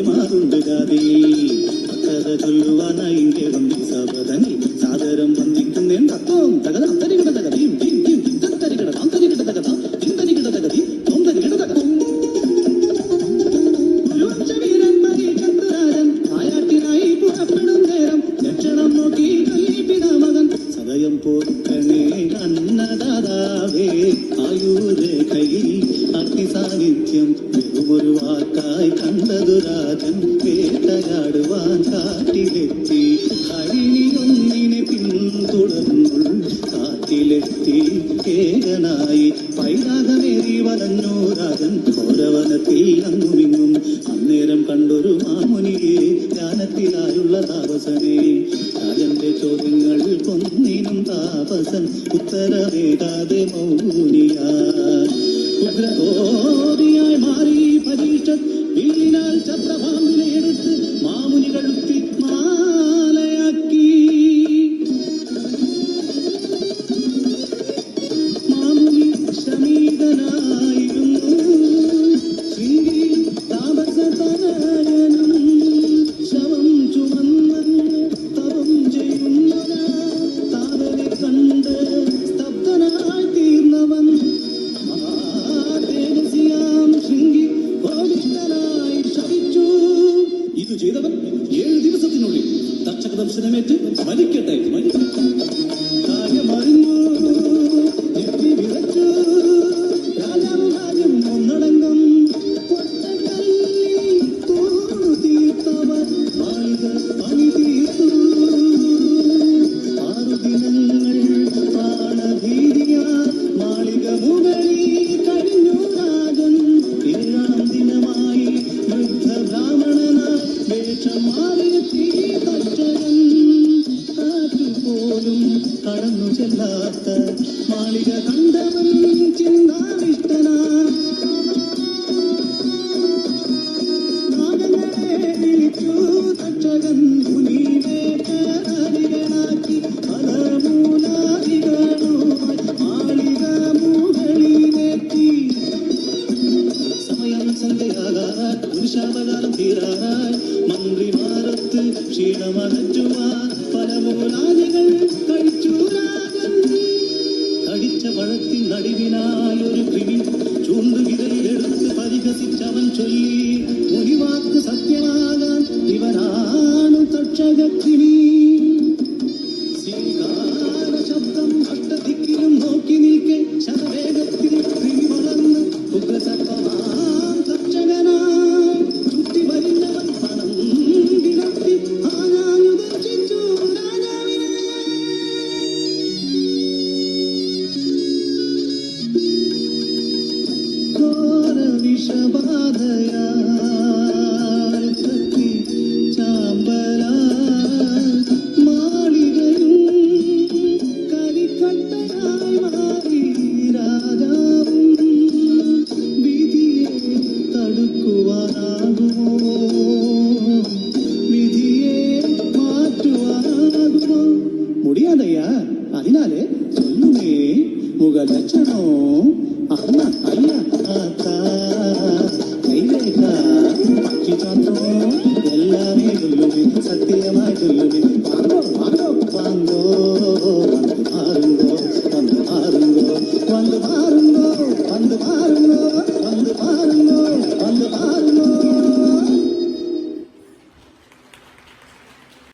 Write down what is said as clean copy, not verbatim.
മാറുണ്ട് ജാതി അക്കഥ ചൊല്ലുവാനായി ഇங்கே വന്നി സബദനി സാദരം വന്ദിക്കുന്നേ തത്വം തകത അന്തരികട തകതീം ടീം ടീം തന്തരികട അന്തരികട തകത തിന്തരികട തകതി തോന്തരികട തകതം വീരന്മാരെ കണ്ടുരാജൻ ആയാട്ടിനായി പുറപ്പെടും നേരം ലക്ഷണം നോക്കി കല്ലിപ്പിത മകൻ സദയം പോർക്കണേ അന്നദാതാവേ ആയുരേഖയിൽ അഗ്നിസാന്നിധ്യം വെറുമൊരു വാക്കായി കണ്ടതു രാജൻ വേട്ടയാടുവാൻ കാട്ടിലെത്തി ഹരിണിയൊന്നിനെ പിന്തുടർന്നു കാട്ടിലെത്തി ഏകനായി പൈതാകമേറി വലഞ്ഞു രാജൻ ഘോരവനത്തിൽ അങ്ങുമിങ്ങും അന്നേരം കണ്ടൊരു മാമുനിയെ ധ്യാനത്തിലായുള്ള താപസനെ രാജന്റെ ചോദ്യങ്ങൾ കൊന്നിനും താപസൻ ഉത്തരവേകാതെ മൗനിയാൽ ഉഗ്രകോപിയായി മാറി പരീക്ഷത് വീണിനാൽ ചത്രപാമ്പിനെ എടുത്ത് മാമുനികൾ മാലയാക്കി മാമുനി ശമീതനായിരുന്നു ശൃംഗി താപസതനയനും ശവം ചുമന്നന് തപം ചെയ്യുന്നവ താപനെ കണ്ട് സ്തബ്ധനായി തീർന്നവൻ ശൃംഗി കോപിഷ്ഠനായി ശപിച്ചു. ഇത് ചെയ്തവൻ 7 ദിവസത്തിനുള്ളിൽ തക്ഷക ദർശനമേറ്റ് മരിക്കട്ടെ. കാര്യമറിഞ്ഞു ഞെട്ടി വിറച്ചു രാജാവും രാജ്യം ഒന്നടങ്കം പൊട്ടക്കല്ലിൽ തൂണു തീർത്തവർ മാളിക പണി തീർത്തു. 6 ദിനങ്ങൾ പ്രാണഭീതിയാൽ മാളിക മുകളിൽ കഴിഞ്ഞു രാജൻ. 7-ാം ദിനമായി വൃദ്ധ ബ്രാഹ്മണനായി വേഷം മാറിയെത്തി തക്ഷകൻ. കാറ്റുപോലും കടന്നു ചെല്ലാത്ത മാളിക കണ്ടവൻ ചിന്താവിഷ്ടനാ നാഗങ്ങളെ വിളിച്ചു തക്ഷകൻ. മുനിവേഷധാരികളാക്കി പല മൂലാദികളുമായി മാളിക മുകളിലെത്തി. സമയം സന്ധ്യയാകാൻ പുരുഷാവകാലം തീരാറായി മന്ത്രിമാരത്ത് ക്ഷീണമകറ്റുവാൻ പല മൂലാദികൾ കഴിച്ചു രാജൻ. കടിച്ച പഴത്തിൻ നടുവിനായി ഒരു കൃമി ചൂണ്ടുവിരലിലെടുത്ത് പരിഹസിച്ചവൻ ചൊല്ലി മുനിവാക്ക് സത്യമാകാൻ ഇവനാണു തക്ഷകൃമി. സ്വീകാര ശബ്ദം അഷ്ടദിക്കിലും നോക്കി നിൽക്കെ ശതവേഗത്തിൽ കൃമി വളർന്ന് ഉഗ്രസർപ്പമാം തക്ഷകനായി ചുറ്റി വരുന്നവൻ പണം വിടർത്തി ആഞ്ഞാഞ്ഞു ദർശിച്ചു രാജാവിനെ. ഘോര വിഷബാധയാൽ കത്തി ചാമ്പലാൽ മാളികയും കരിക്കട്ടയായി മാറി രാജാവും. വിധിയെ തടുക്കുവാനാകുമോ വിധിയെ മാറ്റുവാനാകുമോ മുടിയാതയ്യാ. അതിനാലെ ചൊല്ലുമേ മുഖലക്ഷണോ അന്ന അയ്യ